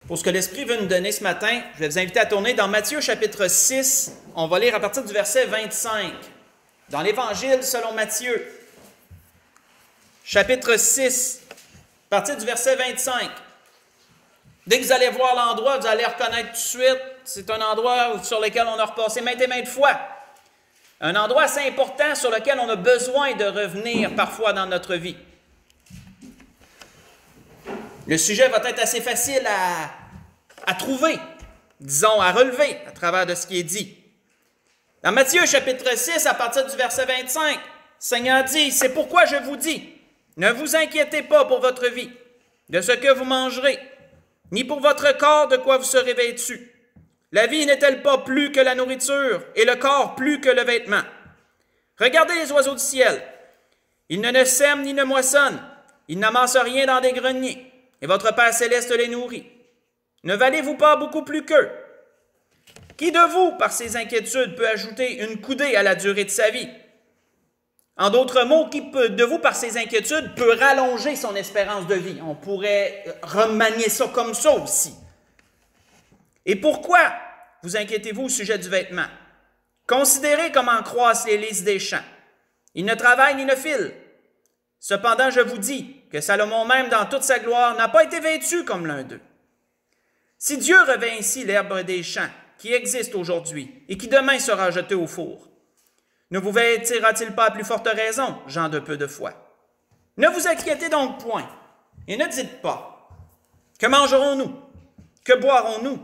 Pour ce que l'Esprit veut nous donner ce matin, je vais vous inviter à tourner dans Matthieu chapitre 6. On va lire à partir du verset 25. Dans l'Évangile selon Matthieu, chapitre 6, à partir du verset 25. Dès que vous allez voir l'endroit, vous allez reconnaître tout de suite, c'est un endroit sur lequel on a repassé maintes et maintes fois. Un endroit assez important sur lequel on a besoin de revenir parfois dans notre vie. Le sujet va être assez facile à trouver, disons, à relever à travers de ce qui est dit. Dans Matthieu chapitre 6, à partir du verset 25, le Seigneur dit, « C'est pourquoi je vous dis, ne vous inquiétez pas pour votre vie, de ce que vous mangerez, ni pour votre corps de quoi vous serez vêtus. La vie n'est-elle pas plus que la nourriture, et le corps plus que le vêtement? Regardez les oiseaux du ciel. Ils ne sèment ni ne moissonnent, ils n'amassent rien dans des greniers, et votre Père céleste les nourrit. Ne valez-vous pas beaucoup plus qu'eux? Qui de vous, par ses inquiétudes, peut ajouter une coudée à la durée de sa vie? En d'autres mots, qui de vous, par ses inquiétudes, peut rallonger son espérance de vie? On pourrait remanier ça comme ça aussi. Et pourquoi vous inquiétez-vous au sujet du vêtement? Considérez comment croissent les lys des champs. Ils ne travaillent ni ne filent. Cependant, je vous dis que Salomon même, dans toute sa gloire, n'a pas été vêtu comme l'un d'eux. Si Dieu revêt ainsi l'herbe des champs, qui existe aujourd'hui, et qui demain sera jetée au four, ne vous vêtira-t-il pas à plus forte raison, gens de peu de foi? Ne vous inquiétez donc point, et ne dites pas, que mangerons-nous? Que boirons-nous?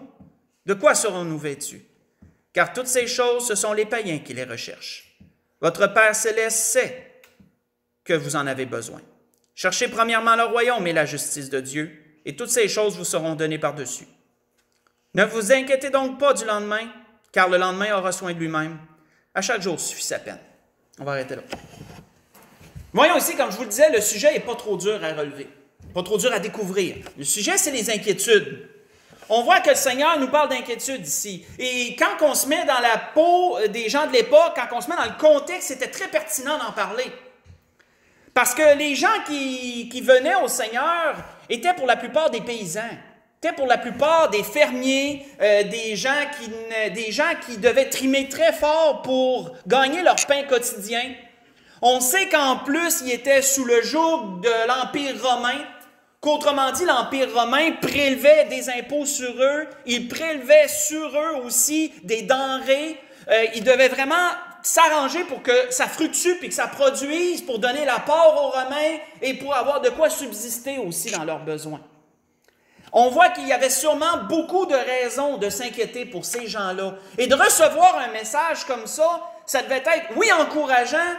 De quoi serons-nous vêtus? Car toutes ces choses, ce sont les païens qui les recherchent. Votre Père céleste sait que vous en avez besoin. Cherchez premièrement le royaume et la justice de Dieu, et toutes ces choses vous seront données par-dessus. Ne vous inquiétez donc pas du lendemain, car le lendemain aura soin de lui-même. À chaque jour suffit sa peine. On va arrêter là. Voyons ici, comme je vous le disais, le sujet n'est pas trop dur à relever, pas trop dur à découvrir. Le sujet, c'est les inquiétudes. On voit que le Seigneur nous parle d'inquiétude ici. Et quand on se met dans la peau des gens de l'époque, quand on se met dans le contexte, c'était très pertinent d'en parler. Parce que les gens qui venaient au Seigneur étaient pour la plupart des paysans, étaient pour la plupart des fermiers, des gens qui devaient trimer très fort pour gagner leur pain quotidien. On sait qu'en plus, ils étaient sous le joug de l'Empire romain, qu'autrement dit, l'Empire romain prélevait des impôts sur eux, il prélevait sur eux aussi des denrées, ils devaient vraiment s'arranger pour que ça fructue et que ça produise, pour donner la part aux Romains et pour avoir de quoi subsister aussi dans leurs besoins. On voit qu'il y avait sûrement beaucoup de raisons de s'inquiéter pour ces gens-là. Et de recevoir un message comme ça devait être, oui, encourageant,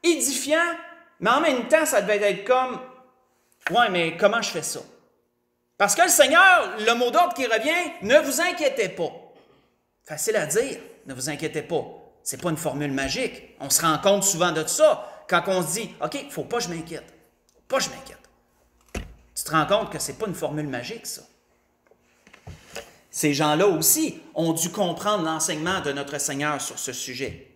édifiant, mais en même temps, ça devait être comme, ouais, mais comment je fais ça? Parce que le Seigneur, le mot d'ordre qui revient, ne vous inquiétez pas. Facile à dire, ne vous inquiétez pas. Ce n'est pas une formule magique. On se rend compte souvent de ça quand on se dit, OK, il ne faut pas que je m'inquiète. Pas que je m'inquiète. Tu te rends compte que ce n'est pas une formule magique, ça. Ces gens-là aussi ont dû comprendre l'enseignement de notre Seigneur sur ce sujet.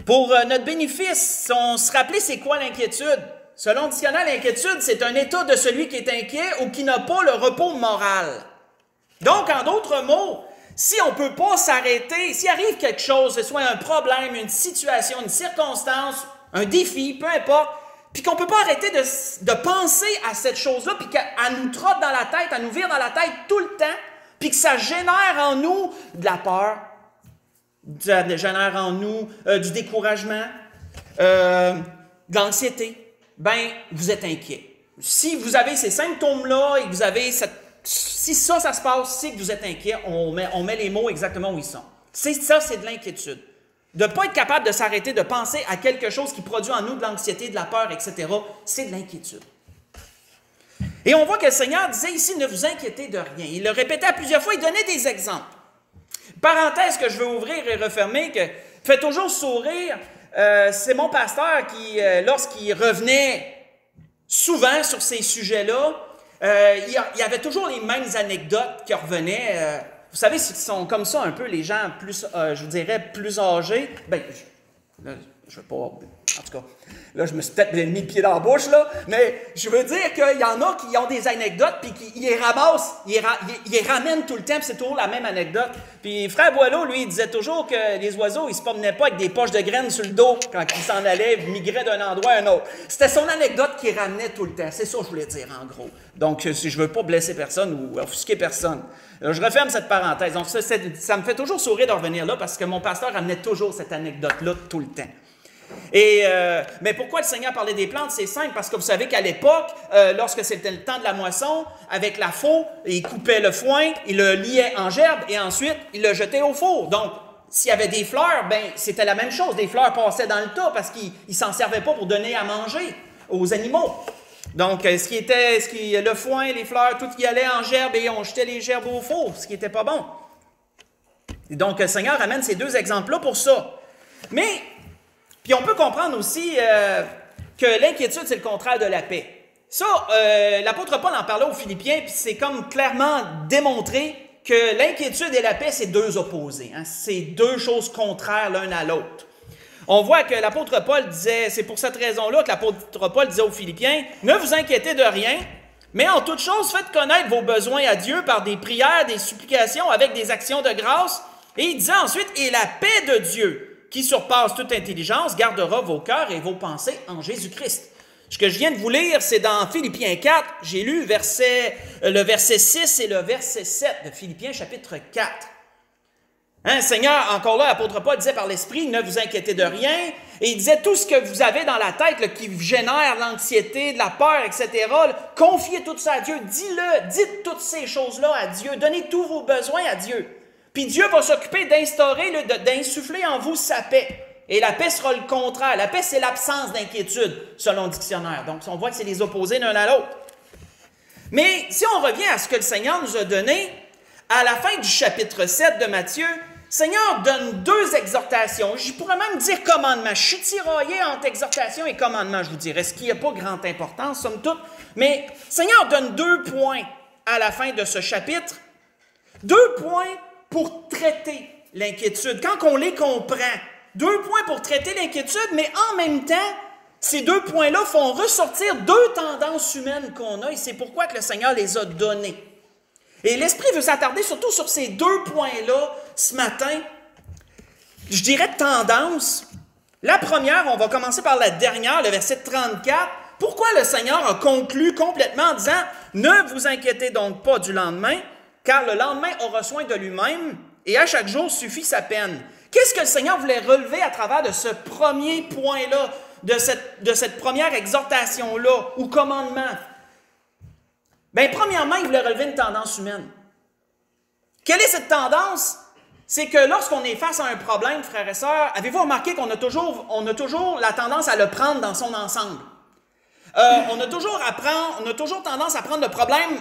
Pour notre bénéfice, on se rappelait c'est quoi l'inquiétude? Selon le dictionnaire, l'inquiétude, c'est un état de celui qui est inquiet ou qui n'a pas le repos moral. Donc, en d'autres mots, si on ne peut pas s'arrêter, s'il arrive quelque chose, que ce soit un problème, une situation, une circonstance, un défi, peu importe, puis qu'on ne peut pas arrêter de penser à cette chose-là, puis qu'elle nous trotte dans la tête, elle nous vire dans la tête tout le temps, puis que ça génère en nous de la peur, ça génère en nous du découragement, de l'anxiété, ben vous êtes inquiet. Si vous avez ces symptômes-là et que vous avez si ça se passe, c'est que vous êtes inquiet, on met les mots exactement où ils sont. C'est de l'inquiétude. De ne pas être capable de s'arrêter, de penser à quelque chose qui produit en nous de l'anxiété, de la peur, etc., c'est de l'inquiétude. Et on voit que le Seigneur disait ici, ne vous inquiétez de rien. Il le répétait à plusieurs fois, il donnait des exemples. Parenthèse que je veux ouvrir et refermer, que fait toujours sourire, c'est mon pasteur qui, lorsqu'il revenait souvent sur ces sujets-là, il y avait toujours les mêmes anecdotes qui revenaient. Vous savez, ce sont comme ça un peu les gens plus, je vous dirais, plus âgés. Ben, je veux pas, en tout cas, là, je me suis peut-être mis le pied dans la bouche, là, mais je veux dire qu'il y en a qui ont des anecdotes, puis qui les ramassent, ils les ramènent tout le temps, puis c'est toujours la même anecdote. Puis Frère Boileau, lui, il disait toujours que les oiseaux, ils se promenaient pas avec des poches de graines sur le dos quand ils s'en allaient, ils migraient d'un endroit à un autre. C'était son anecdote qui ramenait tout le temps, c'est ça que je voulais dire, en gros. Donc, si je veux pas blesser personne ou offusquer personne. Alors, je referme cette parenthèse. Donc, ça me fait toujours sourire de revenir là, parce que mon pasteur ramenait toujours cette anecdote-là tout le temps. Mais pourquoi le Seigneur parlait des plantes? C'est simple, parce que vous savez qu'à l'époque, lorsque c'était le temps de la moisson, avec la faux, il coupait le foin, il le liait en gerbe et ensuite, il le jetait au four. Donc, s'il y avait des fleurs, ben c'était la même chose. Des fleurs passaient dans le tas parce qu'ils ne s'en servaient pas pour donner à manger aux animaux. Donc, le foin, les fleurs, tout y allait en gerbe et on jetait les gerbes au four, ce qui n'était pas bon. Et donc, le Seigneur amène ces deux exemples-là pour ça. Mais, puis on peut comprendre aussi que l'inquiétude, c'est le contraire de la paix. Ça, l'apôtre Paul en parlait aux Philippiens, puis c'est comme clairement démontré que l'inquiétude et la paix, c'est deux opposés. Hein? C'est deux choses contraires l'un à l'autre. On voit que l'apôtre Paul disait, c'est pour cette raison-là que l'apôtre Paul disait aux Philippiens, « Ne vous inquiétez de rien, mais en toute chose, faites connaître vos besoins à Dieu par des prières, des supplications, avec des actions de grâce. » Et il disait ensuite, « Et la paix de Dieu, qui surpasse toute intelligence, gardera vos cœurs et vos pensées en Jésus-Christ. » Ce que je viens de vous lire, c'est dans Philippiens 4. J'ai lu le verset 6 et le verset 7 de Philippiens chapitre 4. Hein, Seigneur, encore là, l'apôtre Paul disait par l'Esprit, ne vous inquiétez de rien. Et il disait tout ce que vous avez dans la tête là, qui génère l'anxiété, de la peur, etc. Là, confiez tout ça à Dieu. Dites toutes ces choses-là à Dieu. Donnez tous vos besoins à Dieu. Puis Dieu va s'occuper d'instaurer, d'insuffler en vous sa paix. Et la paix sera le contraire. La paix, c'est l'absence d'inquiétude, selon le dictionnaire. Donc, on voit que c'est les opposés l'un à l'autre. Mais si on revient à ce que le Seigneur nous a donné, à la fin du chapitre 7 de Matthieu, le Seigneur donne deux exhortations. Je pourrais même dire commandements. Je suis tiraillé entre exhortation et commandement, je vous dirais, ce qui n'a pas grande importance, somme toute. Mais le Seigneur donne 2 points à la fin de ce chapitre. 2 points pour traiter l'inquiétude. Quand on les comprend, 2 points pour traiter l'inquiétude, mais en même temps, ces 2 points-là font ressortir 2 tendances humaines qu'on a, et c'est pourquoi que le Seigneur les a données. Et l'Esprit veut s'attarder surtout sur ces 2 points-là ce matin. Je dirais tendance. La première, on va commencer par la dernière, le verset 34. Pourquoi le Seigneur a conclu complètement en disant « Ne vous inquiétez donc pas du lendemain, car le lendemain aura soin de lui-même, et à chaque jour suffit sa peine. » Qu'est-ce que le Seigneur voulait relever à travers de ce premier point-là, de cette première exhortation-là, ou commandement? Bien, premièrement, il voulait relever une tendance humaine. Quelle est cette tendance? C'est que lorsqu'on est face à un problème, frères et sœurs, avez-vous remarqué qu'on a toujours la tendance à le prendre dans son ensemble? On a toujours tendance à prendre le problème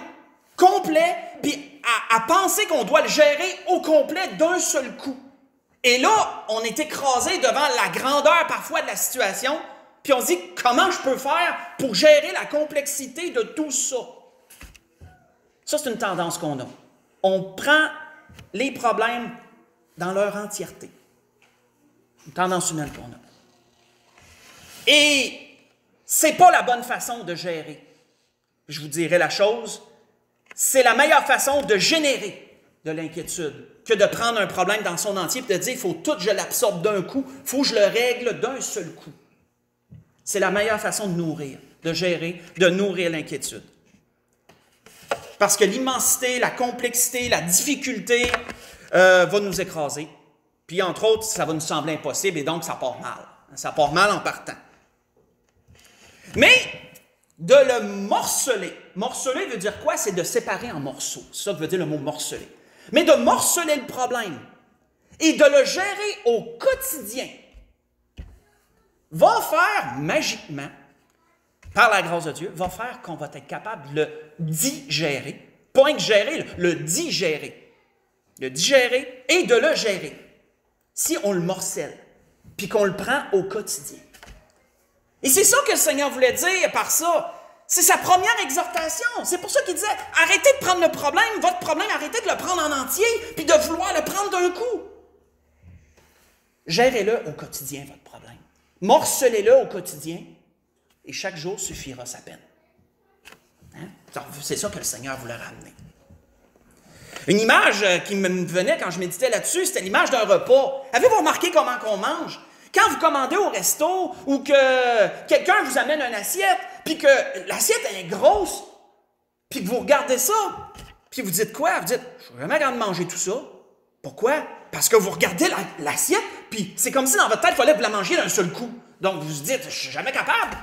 complet, puis à penser qu'on doit le gérer au complet d'un seul coup. Et là, on est écrasé devant la grandeur parfois de la situation, puis on se dit, comment je peux faire pour gérer la complexité de tout ça? Ça, c'est une tendance qu'on a. On prend les problèmes dans leur entièreté. Une tendance humaine qu'on a. Et c'est pas la bonne façon de gérer. Je vous dirai la chose, c'est la meilleure façon de générer de l'inquiétude que de prendre un problème dans son entier et de dire, il faut tout que je l'absorbe d'un coup, il faut que je le règle d'un seul coup. C'est la meilleure façon de nourrir, de gérer, de nourrir l'inquiétude. Parce que l'immensité, la complexité, la difficulté va nous écraser. Puis, entre autres, ça va nous sembler impossible et donc ça part mal. Ça part mal en partant. Mais de le morceler. Morceler veut dire quoi? C'est de séparer en morceaux. C'est ça que veut dire le mot morceler. Mais de morceler le problème et de le gérer au quotidien va faire magiquement, par la grâce de Dieu, va faire qu'on va être capable de le digérer. Pas que gérer, le digérer. Le digérer et de le gérer. Si on le morcelle, puis qu'on le prend au quotidien. Et c'est ça que le Seigneur voulait dire par ça. C'est sa première exhortation. C'est pour ça qu'il disait, arrêtez de prendre le problème, votre problème, arrêtez de le prendre en entier, puis de vouloir le prendre d'un coup. Gérez-le au quotidien, votre problème. morcelez-le au quotidien, et chaque jour suffira sa peine. Hein? C'est ça que le Seigneur voulait ramener. Une image qui me venait quand je méditais là-dessus, c'était l'image d'un repas. Avez-vous remarqué comment on mange? Quand vous commandez au resto ou que quelqu'un vous amène une assiette, puis que l'assiette est grosse, puis que vous regardez ça, puis vous dites quoi? Vous dites, je ne suis jamais capable de manger tout ça. Pourquoi? Parce que vous regardez l'assiette, puis c'est comme si dans votre tête, il fallait que vous la mangiez d'un seul coup. Donc vous vous dites, je ne suis jamais capable.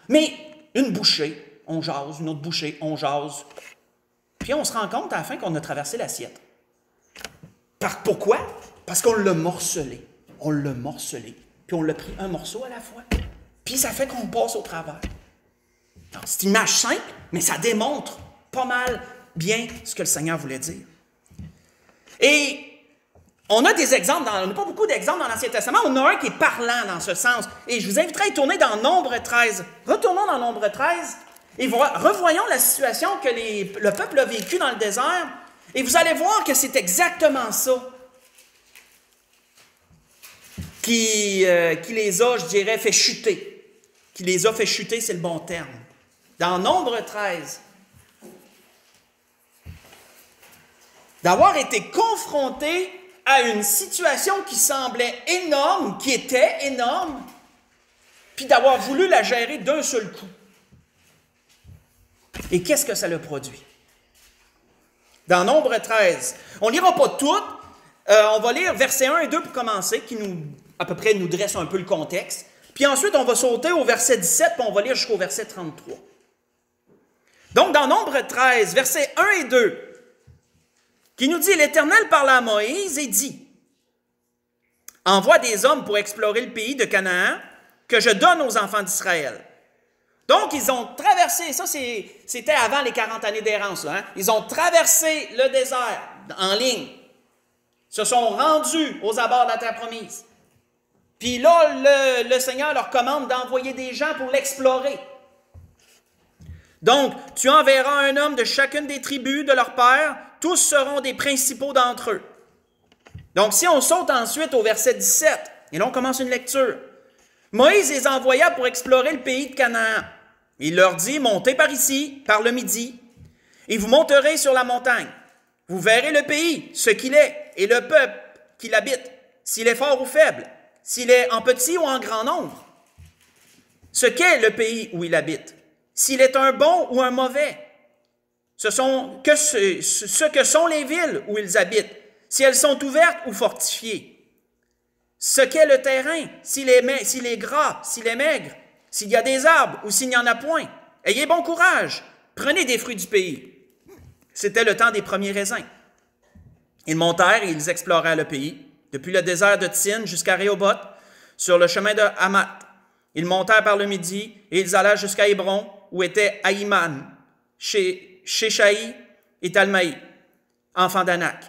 Mais une bouchée, on jase, une autre bouchée, on jase. Puis on se rend compte à la fin qu'on a traversé l'assiette. Pourquoi? Parce qu'on l'a morcelé. On l'a morcelé. Puis on l'a pris un morceau à la fois. Puis ça fait qu'on passe au travers. C'est une image simple, mais ça démontre pas mal bien ce que le Seigneur voulait dire. Et on a des exemples, on n'a pas beaucoup d'exemples dans l'Ancien Testament, on a un qui est parlant dans ce sens. Et je vous inviterai à y tourner dans Nombre 13. Retournons dans Nombre 13 et revoyons la situation que le peuple a vécue dans le désert. Et vous allez voir que c'est exactement ça qui les a, je dirais, fait chuter. Qui les a fait chuter, c'est le bon terme. Dans Nombre 13, d'avoir été confronté à une situation qui semblait énorme, qui était énorme, puis d'avoir voulu la gérer d'un seul coup. Et qu'est-ce que ça le produit? Dans Nombre 13, on ne lira pas tout, on va lire versets 1 et 2 pour commencer, qui à peu près nous dresse un peu le contexte. Puis ensuite, on va sauter au verset 17, puis on va lire jusqu'au verset 33. Donc, dans Nombre 13, versets 1 et 2, qui nous dit, l'Éternel parla à Moïse et dit, « Envoie des hommes pour explorer le pays de Canaan que je donne aux enfants d'Israël. » Donc, ils ont traversé, ça c'était avant les 40 années d'errance, hein? Ils ont traversé le désert en ligne, se sont rendus aux abords de la terre promise. Puis là, le Seigneur leur commande d'envoyer des gens pour l'explorer. Donc, tu enverras un homme de chacune des tribus de leur père, tous seront des principaux d'entre eux. Donc, si on saute ensuite au verset 17, et là on commence une lecture. Moïse les envoya pour explorer le pays de Canaan. Il leur dit, montez par ici, par le midi, et vous monterez sur la montagne. Vous verrez le pays, ce qu'il est, et le peuple qui l'habite, s'il est fort ou faible, s'il est en petit ou en grand nombre. Ce qu'est le pays où il habite, s'il est un bon ou un mauvais. Ce que sont les villes où ils habitent, si elles sont ouvertes ou fortifiées. Ce qu'est le terrain, s'il est gras, s'il est maigre, s'il y a des arbres ou s'il n'y en a point. Ayez bon courage, prenez des fruits du pays. C'était le temps des premiers raisins. Ils montèrent et ils explorèrent le pays, depuis le désert de Tsin jusqu'à Rehoboth, sur le chemin de Hamath. Ils montèrent par le midi et ils allèrent jusqu'à Hébron, où étaient Ahiman, Shéshaï et Talmaï, enfants d'Anak.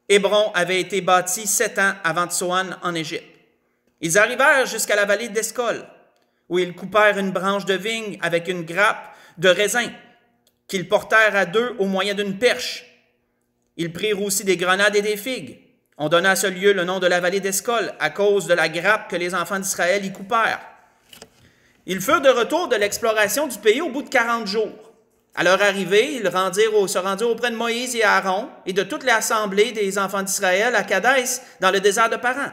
Hébron avait été bâti 7 ans avant Tsoan en Égypte. Ils arrivèrent jusqu'à la vallée d'Escol, où ils coupèrent une branche de vigne avec une grappe de raisin, qu'ils portèrent à deux au moyen d'une perche. Ils prirent aussi des grenades et des figues. On donna à ce lieu le nom de la vallée d'Escol, à cause de la grappe que les enfants d'Israël y coupèrent. Ils furent de retour de l'exploration du pays au bout de 40 jours. À leur arrivée, ils se rendirent auprès de Moïse et Aaron et de toute l'assemblée des enfants d'Israël à Kadès, dans le désert de Paran.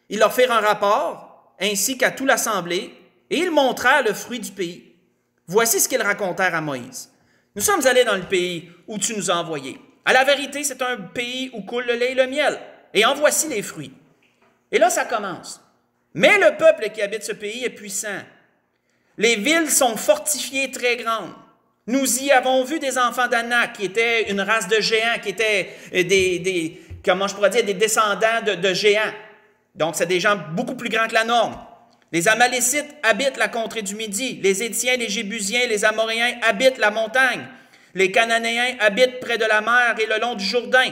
Ils leur firent un rapport, ainsi qu'à toute l'assemblée, et ils montrèrent le fruit du pays. Voici ce qu'ils racontèrent à Moïse. Nous sommes allés dans le pays où tu nous as envoyés. À la vérité, c'est un pays où coule le lait et le miel, et en voici les fruits. Et là, ça commence. Mais le peuple qui habite ce pays est puissant. Les villes sont fortifiées très grandes. Nous y avons vu des enfants d'Anak, qui étaient une race de géants, qui étaient des descendants de géants. Donc, c'est des gens beaucoup plus grands que la norme. Les Amalécites habitent la contrée du Midi. Les Étiens, les Jébusiens, les Amoréens habitent la montagne. Les Cananéens habitent près de la mer et le long du Jourdain.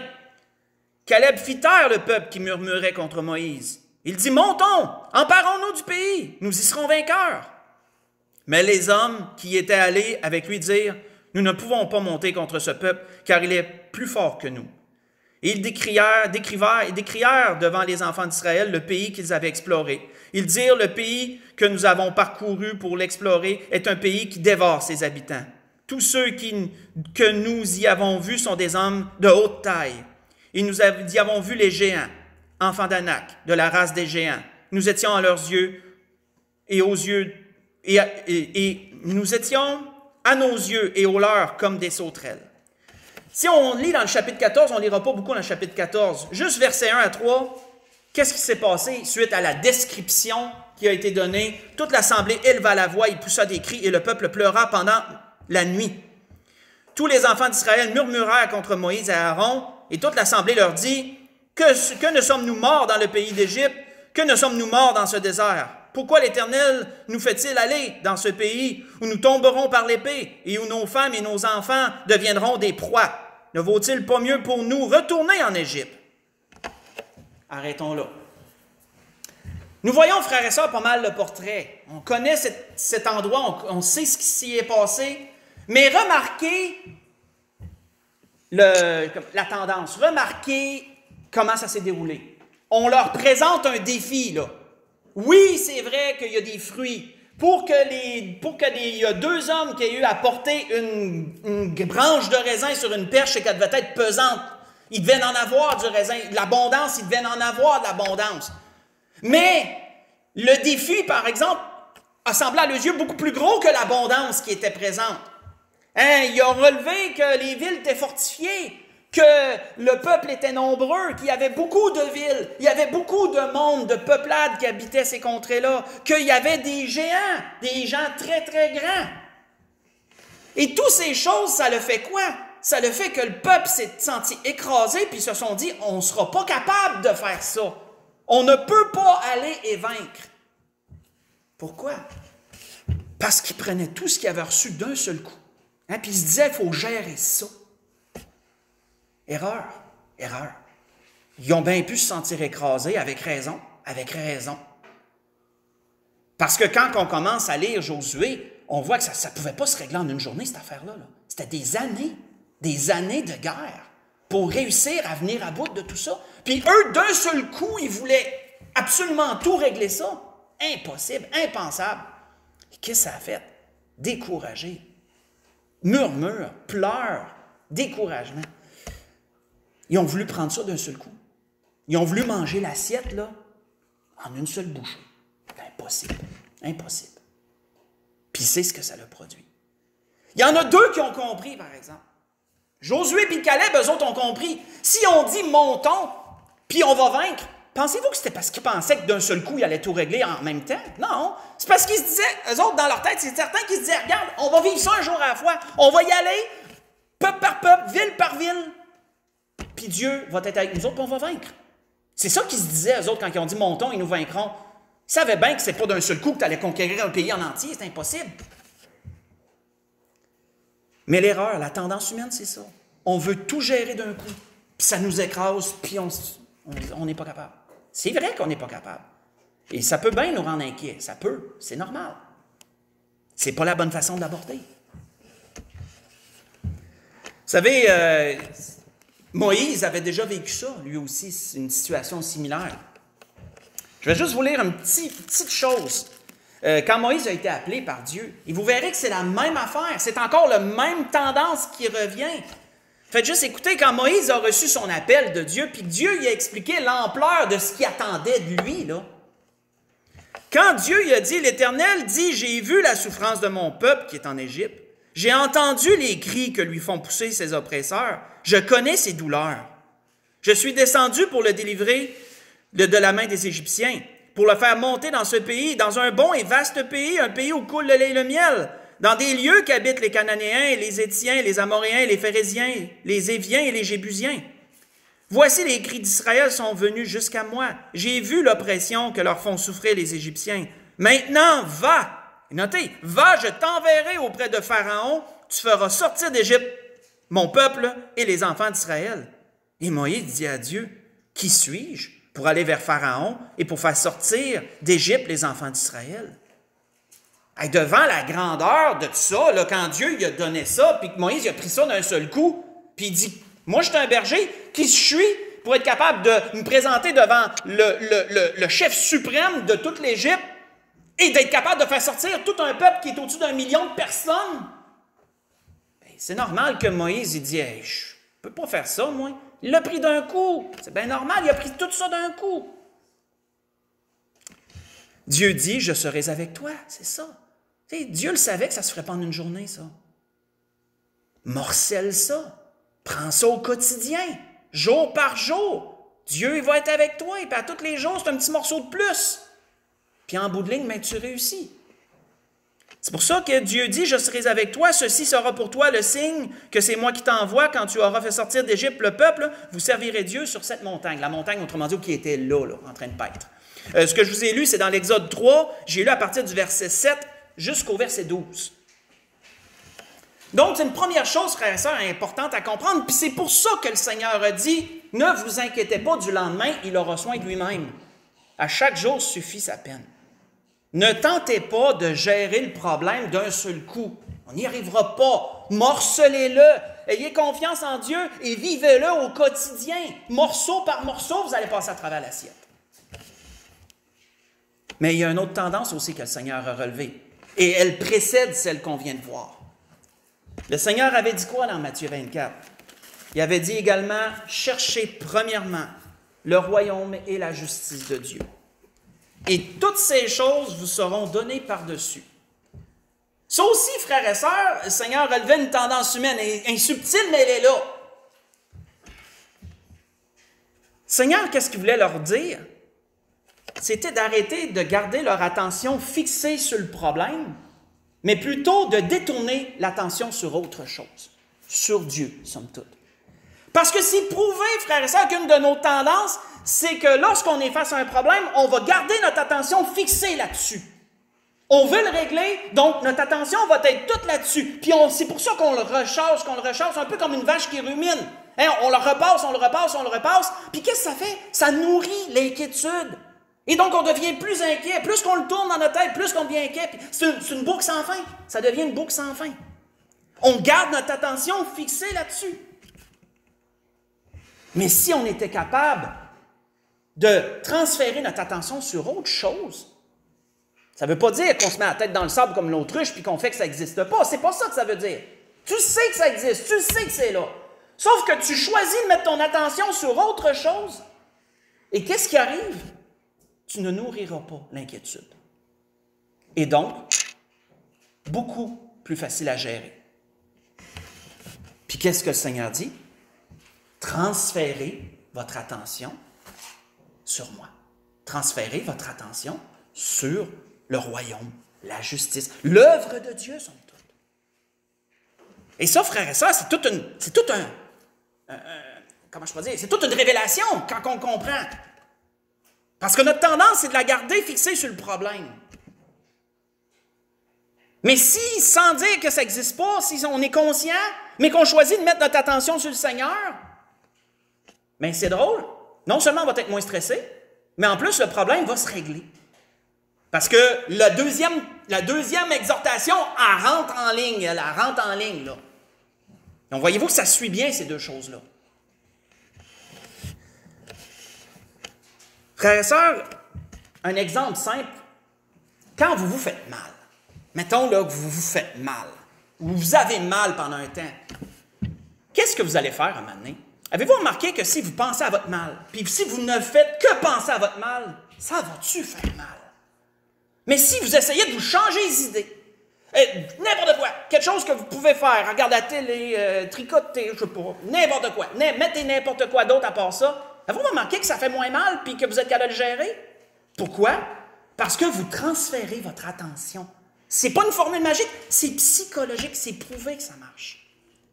Caleb fit taire le peuple qui murmurait contre Moïse. Il dit, montons, emparons-nous du pays, nous y serons vainqueurs. Mais les hommes qui étaient allés avec lui dirent, nous ne pouvons pas monter contre ce peuple, car il est plus fort que nous. Et ils décrièrent devant les enfants d'Israël le pays qu'ils avaient exploré. Ils dirent, le pays que nous avons parcouru pour l'explorer est un pays qui dévore ses habitants. Tous ceux que nous y avons vus sont des hommes de haute taille. Et nous y avons vu les géants, enfants d'Anak, de la race des géants. Nous étions à leurs yeux et aux yeux, et nous étions à nos yeux et aux leurs comme des sauterelles. Si on lit dans le chapitre 14, on ne lira pas beaucoup dans le chapitre 14, juste versets 1 à 3, qu'est-ce qui s'est passé suite à la description qui a été donnée? Toute l'assemblée éleva la voix, il poussa des cris et le peuple pleura pendant la nuit. Tous les enfants d'Israël murmurèrent contre Moïse et Aaron, et toute l'assemblée leur dit, que ne sommes-nous morts dans le pays d'Égypte? Que ne sommes-nous morts dans ce désert? Pourquoi l'Éternel nous fait-il aller dans ce pays où nous tomberons par l'épée et où nos femmes et nos enfants deviendront des proies? Ne vaut-il pas mieux pour nous retourner en Égypte? Arrêtons là. Nous voyons, frères et sœurs, pas mal le portrait. On connaît cet endroit, on sait ce qui s'y est passé, mais remarquez la tendance, remarquez comment ça s'est déroulé. On leur présente un défi, là. Oui, c'est vrai qu'il y a des fruits. Pour qu'il y a deux hommes qui aient eu à porter une branche de raisin sur une perche et qu'elle devait être pesante, ils devaient en avoir du raisin, de l'abondance, ils devaient en avoir de l'abondance. Mais le défi, par exemple, a semblé à leurs yeux beaucoup plus gros que l'abondance qui était présente. Ils ont relevé que les villes étaient fortifiées, que le peuple était nombreux, qu'il y avait beaucoup de villes, il y avait beaucoup de monde, de peuplades qui habitaient ces contrées-là, qu'il y avait des géants, des gens très, très grands. Et toutes ces choses, ça le fait quoi? Ça le fait que le peuple s'est senti écrasé, puis ils se sont dit, on ne sera pas capable de faire ça. On ne peut pas aller et vaincre. Pourquoi? Parce qu'ils prenaient tout ce qu'ils avaient reçu d'un seul coup. Puis ils se disaient, il faut gérer ça. Erreur. Ils ont bien pu se sentir écrasés avec raison. Parce que quand on commence à lire Josué, on voit que ça ne pouvait pas se régler en une journée, cette affaire-là. C'était des années de guerre pour réussir à venir à bout de tout ça. Puis eux, d'un seul coup, ils voulaient absolument tout régler ça. Impossible, impensable. Et qu'est-ce que ça a fait? Découragé. Murmure, pleure, découragement. Ils ont voulu prendre ça d'un seul coup. Ils ont voulu manger l'assiette, là, en une seule bouchée. Impossible. Puis c'est ce que ça a produit. Il y en a deux qui ont compris, par exemple. Josué et Caleb, eux autres ont compris. Si on dit montons, puis on va vaincre, pensez-vous que c'était parce qu'ils pensaient que d'un seul coup, ils allaient tout régler en même temps? Non. C'est parce qu'ils se disaient, eux autres, dans leur tête, c'est certain qu'ils se disaient, regarde, on va vivre ça un jour à la fois. On va y aller, peuple par peuple, ville par ville. Puis Dieu va être avec nous autres, puis on va vaincre. C'est ça qu'ils se disaient, eux autres, quand ils ont dit montons, ils nous vaincront. Ils savaient bien que c'est pas d'un seul coup que tu allais conquérir un pays en entier, c'est impossible. Mais l'erreur, la tendance humaine, c'est ça. On veut tout gérer d'un coup, puis ça nous écrase, puis on n'est pas capable. C'est vrai qu'on n'est pas capable. Et ça peut bien nous rendre inquiets, ça peut, c'est normal. C'est pas la bonne façon de l'aborder. Vous savez, Moïse avait déjà vécu ça, lui aussi, une situation similaire. Je vais juste vous lire une petite chose. Quand Moïse a été appelé par Dieu, et vous verrez que c'est la même affaire, c'est encore la même tendance qui revient. Faites juste écouter, quand Moïse a reçu son appel de Dieu, puis Dieu lui a expliqué l'ampleur de ce qu'il attendait de lui, là. Quand Dieu lui a dit, l'Éternel dit, j'ai vu la souffrance de mon peuple qui est en Égypte, j'ai entendu les cris que lui font pousser ses oppresseurs, je connais ses douleurs. Je suis descendu pour le délivrer de la main des Égyptiens, pour le faire monter dans ce pays, dans un bon et vaste pays, un pays où coule le lait et le miel, dans des lieux qu'habitent les Cananéens, et les Héthiens, les Amoréens, les Phéréziens, les Éviens et les Jébusiens. Voici les cris d'Israël sont venus jusqu'à moi. J'ai vu l'oppression que leur font souffrir les Égyptiens. Maintenant, va, notez, va, je t'enverrai auprès de Pharaon, tu feras sortir d'Égypte mon peuple et les enfants d'Israël. Et Moïse dit à Dieu, qui suis-je pour aller vers Pharaon et pour faire sortir d'Égypte les enfants d'Israël? Et devant la grandeur de tout ça, là, quand Dieu lui a donné ça, puis que Moïse il a pris ça d'un seul coup, puis il dit, moi je suis un berger, qui je suis pour être capable de me présenter devant le chef suprême de toute l'Égypte et d'être capable de faire sortir tout un peuple qui est au-dessus d'1 million de personnes? Ben, c'est normal que Moïse, il dit, hey, je ne peux pas faire ça, moi. Il l'a pris d'un coup. C'est bien normal, il a pris tout ça d'un coup. Dieu dit, je serai avec toi, c'est ça. T'sais, Dieu le savait que ça ne se ferait pas en une journée, ça. Morcelle ça. Prends ça au quotidien, jour par jour. Dieu, il va être avec toi, et puis à tous les jours, c'est un petit morceau de plus. Puis en bout de ligne, ben, tu réussis. C'est pour ça que Dieu dit, je serai avec toi, ceci sera pour toi le signe que c'est moi qui t'envoie quand tu auras fait sortir d'Égypte le peuple, vous servirez Dieu sur cette montagne. La montagne, autrement dit, qui était là, en train de paître. Ce que je vous ai lu, c'est dans l'Exode 3, j'ai lu à partir du verset 7 jusqu'au verset 12. Donc, c'est une première chose, frères et sœurs, importante à comprendre, puis c'est pour ça que le Seigneur a dit, ne vous inquiétez pas du lendemain, il aura soin de lui-même. À chaque jour suffit sa peine. Ne tentez pas de gérer le problème d'un seul coup. On n'y arrivera pas. Morcelez-le. Ayez confiance en Dieu et vivez-le au quotidien. Morceau par morceau, vous allez passer à travers l'assiette. Mais il y a une autre tendance aussi que le Seigneur a relevée. Et elle précède celle qu'on vient de voir. Le Seigneur avait dit quoi dans Matthieu 24? Il avait dit également, cherchez premièrement le royaume et la justice de Dieu. Et toutes ces choses vous seront données par-dessus. Ça aussi, frères et sœurs, le Seigneur relevait une tendance humaine, insubtile, mais elle est là. Le Seigneur, qu'est-ce qu'il voulait leur dire? C'était d'arrêter de garder leur attention fixée sur le problème, mais plutôt de détourner l'attention sur autre chose, sur Dieu, somme toute. Parce que c'est prouvé, frères et sœurs, qu'une de nos tendances, c'est que lorsqu'on est face à un problème, on va garder notre attention fixée là-dessus. On veut le régler, donc notre attention va être toute là-dessus. Puis c'est pour ça qu'on le recharge, un peu comme une vache qui rumine. Hein, on le repasse. Puis qu'est-ce que ça fait? Ça nourrit l'inquiétude. Et donc, on devient plus inquiet. Plus qu'on le tourne dans notre tête, plus qu'on devient inquiet. C'est une boucle sans fin. Ça devient une boucle sans fin. On garde notre attention fixée là-dessus. Mais si on était capable de transférer notre attention sur autre chose, ça ne veut pas dire qu'on se met la tête dans le sable comme l'autruche puis qu'on fait que ça n'existe pas. C'est pas ça que ça veut dire. Tu sais que ça existe, tu sais que c'est là. Sauf que tu choisis de mettre ton attention sur autre chose. Et qu'est-ce qui arrive? Tu ne nourriras pas l'inquiétude. Et donc, beaucoup plus facile à gérer. Puis qu'est-ce que le Seigneur dit? Transférez votre attention sur moi. Transférez votre attention sur le royaume, la justice, l'œuvre de Dieu, somme toute. Et ça, frères et sœurs, c'est toute une révélation quand on comprend. Parce que notre tendance, c'est de la garder fixée sur le problème. Mais si, sans dire que ça n'existe pas, si on est conscient, mais qu'on choisit de mettre notre attention sur le Seigneur, bien c'est drôle. Non seulement on va être moins stressé, mais en plus, le problème va se régler. Parce que la deuxième exhortation, elle rentre en ligne. Là. Donc, voyez-vous que ça suit bien, ces deux choses-là. Frères et sœurs, un exemple simple. Quand vous vous faites mal, mettons là que vous vous faites mal, ou vous avez mal pendant un temps, qu'est-ce que vous allez faire à un moment donné? Avez-vous remarqué que si vous pensez à votre mal, puis si vous ne faites que penser à votre mal, ça va-tu faire mal? Mais si vous essayez de vous changer les idées, n'importe quoi, quelque chose que vous pouvez faire, regarder la télé, tricoter, je sais pas, n'importe quoi, mettez n'importe quoi d'autre à part ça, avez-vous remarqué que ça fait moins mal puis que vous êtes capable de le gérer? Pourquoi? Parce que vous transférez votre attention. C'est pas une formule magique, c'est psychologique, c'est prouvé que ça marche.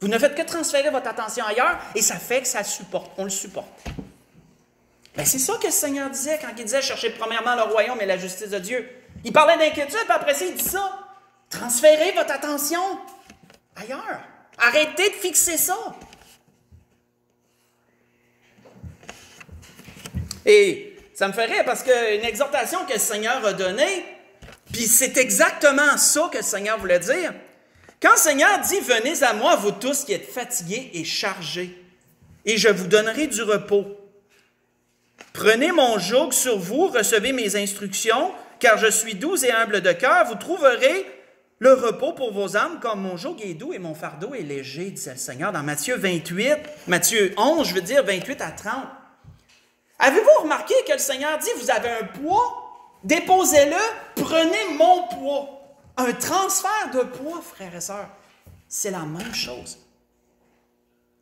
Vous ne faites que transférer votre attention ailleurs et ça fait que ça supporte, on le supporte. Bien, c'est ça que le Seigneur disait quand il disait « Cherchez premièrement le royaume et la justice de Dieu ». Il parlait d'inquiétude, puis après ça, il dit ça. Transférez votre attention ailleurs. Arrêtez de fixer ça. Et ça me fait rire parce qu'une exhortation que le Seigneur a donnée, puis c'est exactement ça que le Seigneur voulait dire. Quand le Seigneur dit « Venez à moi, vous tous qui êtes fatigués et chargés, et je vous donnerai du repos. Prenez mon joug sur vous, recevez mes instructions, car je suis doux et humble de cœur, vous trouverez le repos pour vos âmes, comme mon joug est doux et mon fardeau est léger, disait le Seigneur dans Matthieu 11, 28 à 30. Avez-vous remarqué que le Seigneur dit, vous avez un poids, déposez-le, prenez mon poids. Un transfert de poids, frères et sœurs, c'est la même chose.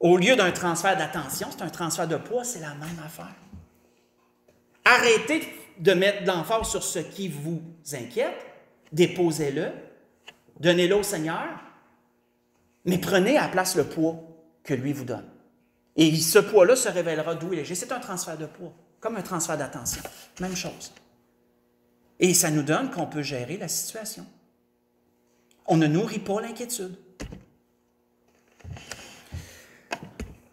Au lieu d'un transfert d'attention, c'est un transfert de poids, c'est la même affaire. Arrêtez de mettre de l'emphase sur ce qui vous inquiète, déposez-le, donnez-le au Seigneur, mais prenez à la place le poids que lui vous donne. Et ce poids-là se révélera doux et léger. C'est un transfert de poids, comme un transfert d'attention. Même chose. Et ça nous donne qu'on peut gérer la situation. On ne nourrit pas l'inquiétude.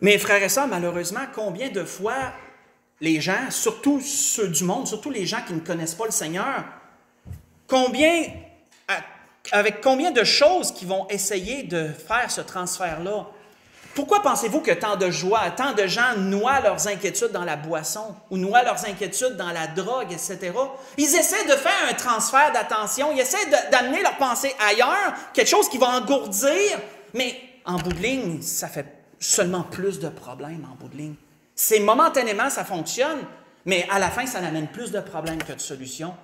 Mais frères et sœurs, malheureusement, combien de fois les gens, surtout ceux du monde, surtout les gens qui ne connaissent pas le Seigneur, avec combien de choses qui vont essayer de faire ce transfert-là? Pourquoi pensez-vous que tant de joie, tant de gens noient leurs inquiétudes dans la boisson ou noient leurs inquiétudes dans la drogue, etc.? Ils essaient de faire un transfert d'attention, ils essaient d'amener leur pensée ailleurs, quelque chose qui va engourdir, mais en bout de ligne, ça fait seulement plus de problèmes en bout de ligne. C'est momentanément, ça fonctionne, mais à la fin, ça n'amène plus de problèmes que de solutions.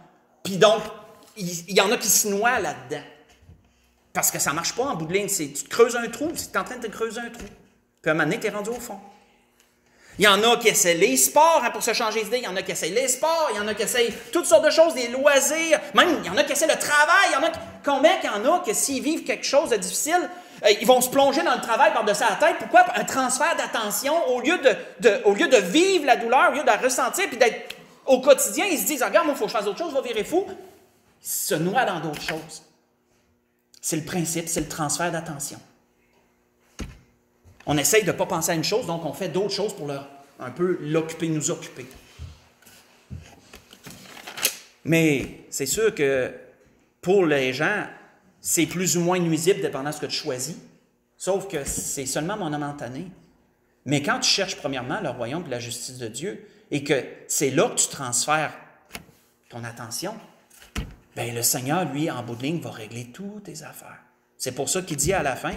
Puis donc, il y en a qui se noient là-dedans. Parce que ça ne marche pas en bout de ligne. Tu te creuses un trou, tu es en train de te creuser un trou. Puis à un moment donné, tu es rendu au fond. Il y en a qui essaient les sports pour se changer d'idée. Il y en a qui essaient les sports. Il y en a qui essaient toutes sortes de choses, des loisirs. Même, il y en a qui essaient le travail. Combien il y en a que s'ils vivent quelque chose de difficile, ils vont se plonger dans le travail par-dessus la tête. Pourquoi? Un transfert d'attention. Au lieu de vivre la douleur, au lieu de la ressentir, puis d'être au quotidien, ils se disent, regarde, moi, il faut que je fasse autre chose, je vais virer fou. Ils se noient dans d'autres choses. C'est le principe, c'est le transfert d'attention. On essaye de ne pas penser à une chose, donc on fait d'autres choses pour un peu l'occuper, nous occuper. Mais c'est sûr que pour les gens, c'est plus ou moins nuisible dépendant de ce que tu choisis, sauf que c'est seulement momentané. Mais quand tu cherches premièrement le royaume et la justice de Dieu, et que c'est là que tu transfères ton attention, bien, le Seigneur, lui, en bout de ligne, va régler toutes tes affaires. C'est pour ça qu'il dit à la fin,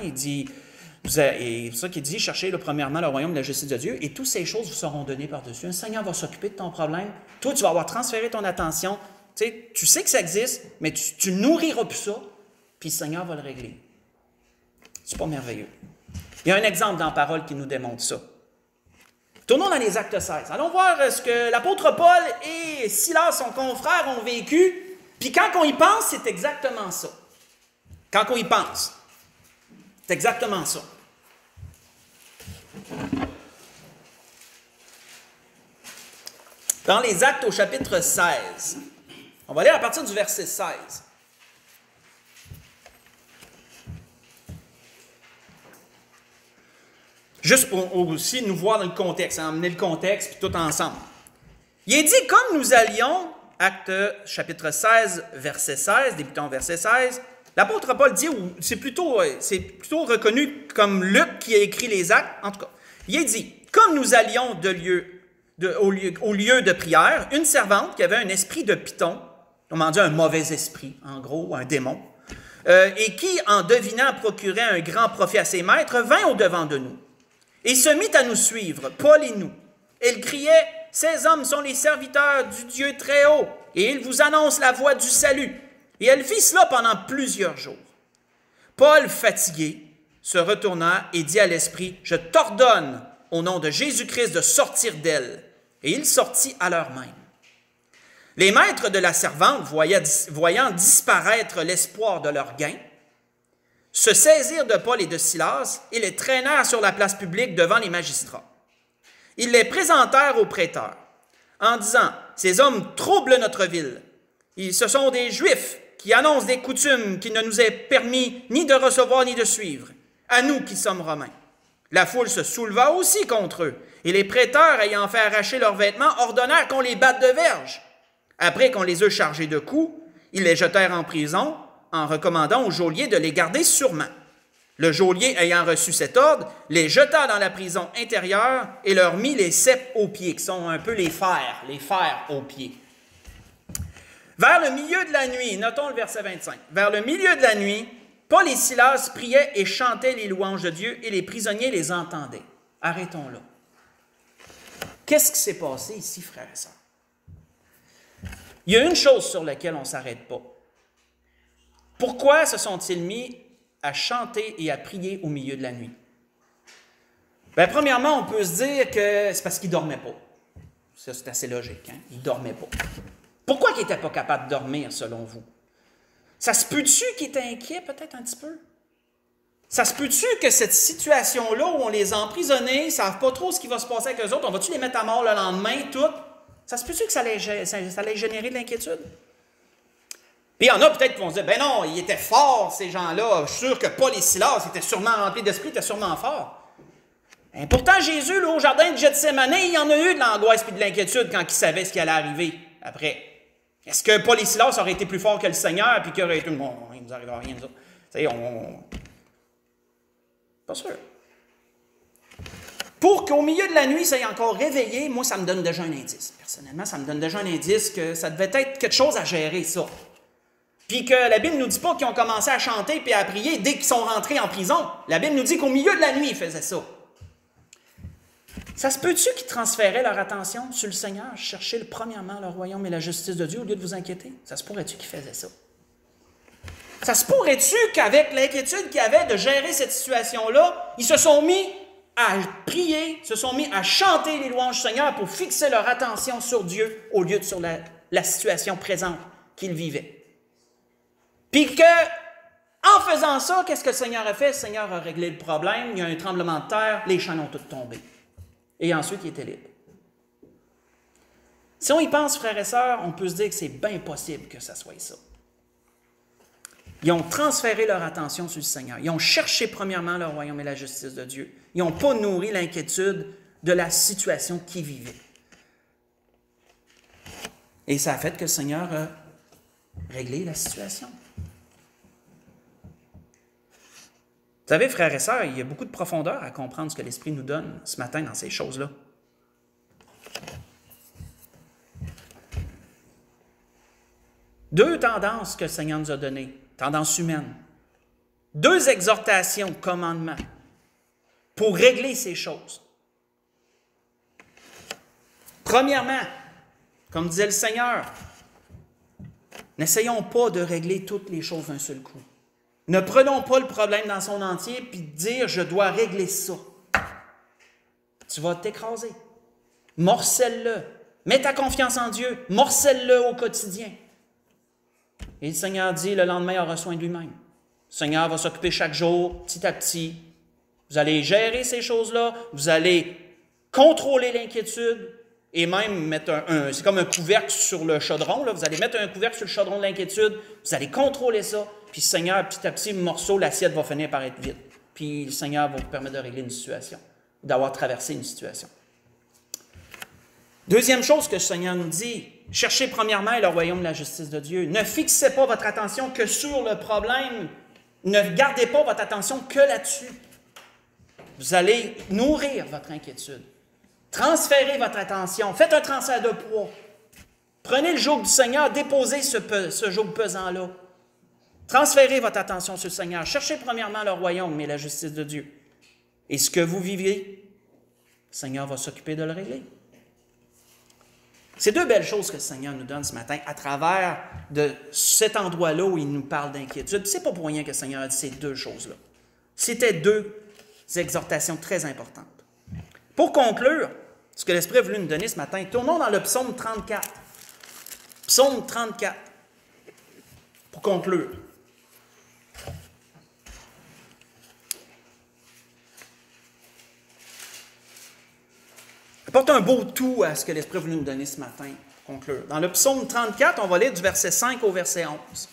cherchez premièrement le royaume de la justice de Dieu, et toutes ces choses vous seront données par-dessus. Un Seigneur va s'occuper de ton problème. Toi, tu vas avoir transféré ton attention. Tu sais que ça existe, mais tu nourriras plus ça, puis le Seigneur va le régler. C'est pas merveilleux. Il y a un exemple dans la parole qui nous démontre ça. Tournons dans les Actes 16. Allons voir ce que l'apôtre Paul et Silas, son confrère, ont vécu. Puis quand on y pense, c'est exactement ça. Quand on y pense, c'est exactement ça. Dans les Actes au chapitre 16, on va lire à partir du verset 16. Juste pour aussi nous voir dans le contexte, emmener le contexte, puis tout ensemble. Il est dit, comme nous allions, Actes chapitre 16, verset 16, débutant verset 16, l'apôtre Paul dit, c'est plutôt reconnu comme Luc qui a écrit les Actes, en tout cas, il est dit, comme nous allions au lieu de prière, une servante qui avait un esprit de python, on m'en dit un mauvais esprit, en gros, un démon, et qui, en devinant procurer un grand profit à ses maîtres, vint au-devant de nous. Et se mit à nous suivre, Paul et nous. Elle criait, « Ces hommes sont les serviteurs du Dieu très haut, et ils vous annoncent la voie du salut. » Et elle fit cela pendant plusieurs jours. Paul, fatigué, se retourna et dit à l'esprit, « Je t'ordonne, au nom de Jésus-Christ, de sortir d'elle. » Et il sortit à l'heure même. Les maîtres de la servante, voyant disparaître l'espoir de leur gain, se saisirent de Paul et de Silas et les traînèrent sur la place publique devant les magistrats. Ils les présentèrent aux prêteurs en disant, « Ces hommes troublent notre ville. Ce sont des Juifs qui annoncent des coutumes qui ne nous est permis ni de recevoir ni de suivre, à nous qui sommes Romains. » La foule se souleva aussi contre eux, et les prêteurs, ayant fait arracher leurs vêtements, ordonnèrent qu'on les batte de verge. Après qu'on les eut chargés de coups, ils les jetèrent en prison, en recommandant aux geôliers de les garder sûrement. Le geôlier, ayant reçu cet ordre, les jeta dans la prison intérieure et leur mit les ceps aux pieds, qui sont un peu les fers aux pieds. Vers le milieu de la nuit, notons le verset 25, vers le milieu de la nuit, Paul et Silas priaient et chantaient les louanges de Dieu et les prisonniers les entendaient. Arrêtons là. Qu'est-ce qui s'est passé ici, frères et sœurs? Il y a une chose sur laquelle on ne s'arrête pas. Pourquoi se sont-ils mis à chanter et à prier au milieu de la nuit? Bien, premièrement, on peut se dire que c'est parce qu'ils ne dormaient pas. Ça, c'est assez logique. Hein? Ils ne dormaient pas. Pourquoi ils n'étaient pas capables de dormir, selon vous? Ça se peut-tu qu'ils étaient inquiets, peut-être un petit peu? Ça se peut-tu que cette situation-là, où on les a emprisonnés, ils ne savent pas trop ce qui va se passer avec eux autres, on va-tu les mettre à mort le lendemain, tout? Ça se peut-tu que ça allait générer de l'inquiétude? Puis il y en a peut-être qui vont se dire, ben non, ils étaient forts, ces gens-là. Je suis sûr que Paul et Silas étaient sûrement remplis d'esprit, étaient sûrement forts. Et pourtant, Jésus, là, au jardin de Gethsémane, il y en a eu de l'angoisse et de l'inquiétude quand il savait ce qui allait arriver après. Est-ce que Paul et Silas auraient été plus forts que le Seigneur, puis qu'il aurait été, bon, il ne nous arrivera rien, nous autres. Tu sais, pas sûr. Pour qu'au milieu de la nuit, ça ait encore réveillé, moi, ça me donne déjà un indice. Personnellement, ça me donne déjà un indice que ça devait être quelque chose à gérer, ça. Puis que la Bible ne nous dit pas qu'ils ont commencé à chanter et à prier dès qu'ils sont rentrés en prison. La Bible nous dit qu'au milieu de la nuit, ils faisaient ça. Ça se peut-tu qu'ils transféraient leur attention sur le Seigneur, chercher premièrement le royaume et la justice de Dieu au lieu de vous inquiéter? Ça se pourrait-tu qu'ils faisaient ça? Ça se pourrait-tu qu'avec l'inquiétude qu'ils avaient de gérer cette situation-là, ils se sont mis à prier, se sont mis à chanter les louanges du Seigneur pour fixer leur attention sur Dieu au lieu de sur la situation présente qu'ils vivaient? Puis que, en faisant ça, qu'est-ce que le Seigneur a fait? Le Seigneur a réglé le problème, il y a un tremblement de terre, les champs ont tous tombé. Et ensuite, il était libre. Si on y pense, frères et sœurs, on peut se dire que c'est bien possible que ça soit ça. Ils ont transféré leur attention sur le Seigneur. Ils ont cherché premièrement le royaume et la justice de Dieu. Ils n'ont pas nourri l'inquiétude de la situation qu'ils vivaient. Et ça a fait que le Seigneur a réglé la situation. Vous savez, frères et sœurs, il y a beaucoup de profondeur à comprendre ce que l'Esprit nous donne ce matin dans ces choses-là. Deux tendances que le Seigneur nous a données, tendances humaines. Deux exhortations, commandements, pour régler ces choses. Premièrement, comme disait le Seigneur, n'essayons pas de régler toutes les choses d'un seul coup. Ne prenons pas le problème dans son entier puis dire « je dois régler ça ». Tu vas t'écraser. Morcelle-le. Mets ta confiance en Dieu. Morcelle-le au quotidien. Et le Seigneur dit, le lendemain, il aura soin de lui-même. Le Seigneur va s'occuper chaque jour, petit à petit. Vous allez gérer ces choses-là. Vous allez contrôler l'inquiétude et même mettre c'est comme un couvercle sur le chaudron. Là. Vous allez mettre un couvercle sur le chaudron de l'inquiétude. Vous allez contrôler ça. Puis le Seigneur, petit à petit, morceau, l'assiette va finir par être vide. Puis le Seigneur va vous permettre de régler une situation, d'avoir traversé une situation. Deuxième chose que le Seigneur nous dit, cherchez premièrement le royaume de la justice de Dieu. Ne fixez pas votre attention que sur le problème. Ne gardez pas votre attention que là-dessus. Vous allez nourrir votre inquiétude. Transférez votre attention. Faites un transfert de poids. Prenez le joug du Seigneur, déposez ce joug pesant-là. Transférez votre attention sur le Seigneur. Cherchez premièrement le royaume et la justice de Dieu. Et ce que vous vivez, le Seigneur va s'occuper de le régler. C'est deux belles choses que le Seigneur nous donne ce matin à travers de cet endroit-là où il nous parle d'inquiétude. Ce n'est pas pour rien que le Seigneur a dit ces deux choses-là. C'était deux exhortations très importantes. Pour conclure, ce que l'Esprit a voulu nous donner ce matin, tournons dans le psaume 34. Psaume 34. Pour conclure. Apporte un beau tout à ce que l'Esprit a voulu nous donner ce matin, pour conclure. Dans le psaume 34, on va lire du verset 5 au verset 11.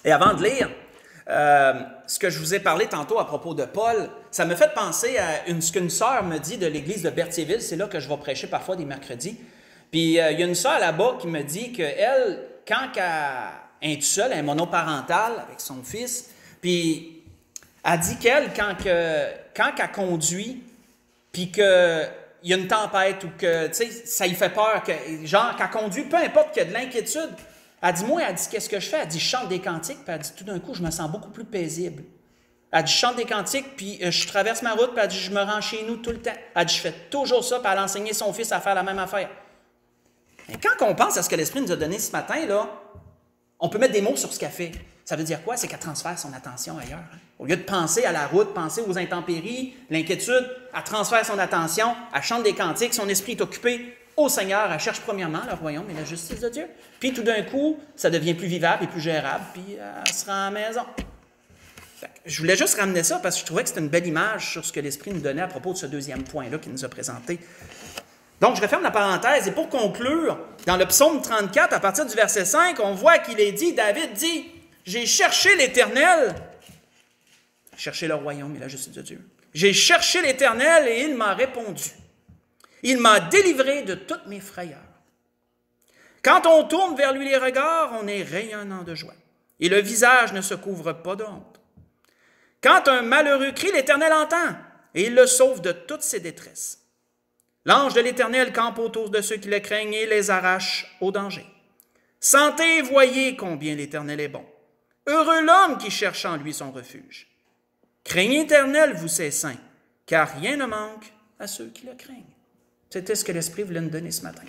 Et avant de lire, ce que je vous ai parlé tantôt à propos de Paul, ça me fait penser à ce qu'une sœur me dit de l'église de Berthierville. C'est là que je vais prêcher parfois des mercredis. Puis il y a une sœur là-bas qui me dit qu'elle, quand elle est toute seule, elle est monoparentale avec son fils, puis elle dit qu'elle, quand elle conduit, puis qu'il y a une tempête ou que, tu sais, ça lui fait peur, genre, qu'elle conduit, peu importe qu'il y a de l'inquiétude, elle dit, moi, elle dit, qu'est-ce que je fais? Elle dit, je chante des cantiques, puis elle dit, tout d'un coup, je me sens beaucoup plus paisible. Elle dit, je chante des cantiques, puis je traverse ma route, puis elle dit, je me rends chez nous tout le temps. Elle dit, je fais toujours ça, puis elle a enseigné son fils à faire la même affaire. Mais quand on pense à ce que l'Esprit nous a donné ce matin, là, on peut mettre des mots sur ce qu'elle fait. Ça veut dire quoi? C'est qu'elle transfère son attention ailleurs. Hein? Au lieu de penser à la route, penser aux intempéries, l'inquiétude, elle transfère son attention, elle chante des cantiques, son esprit est occupé au Seigneur, elle cherche premièrement le royaume et la justice de Dieu. Puis tout d'un coup, ça devient plus vivable et plus gérable, puis elle se rend à la maison. Je voulais juste ramener ça parce que je trouvais que c'était une belle image sur ce que l'Esprit nous donnait à propos de ce deuxième point-là qu'il nous a présenté. Donc, je referme la parenthèse et pour conclure, dans le psaume 34, à partir du verset 5, on voit qu'il est dit, David dit, « J'ai cherché l'Éternel, cherché le royaume et la justice de Dieu. J'ai cherché l'Éternel et il m'a répondu. Il m'a délivré de toutes mes frayeurs. Quand on tourne vers lui les regards, on est rayonnant de joie et le visage ne se couvre pas de honte. Quand un malheureux crie, l'Éternel entend et il le sauve de toutes ses détresses. L'ange de l'Éternel campe autour de ceux qui le craignent et les arrache au danger. Sentez et voyez combien l'Éternel est bon. Heureux l'homme qui cherche en lui son refuge. Craignez l'Éternel, vous ses saints, car rien ne manque à ceux qui le craignent. » C'était ce que l'Esprit voulait nous donner ce matin.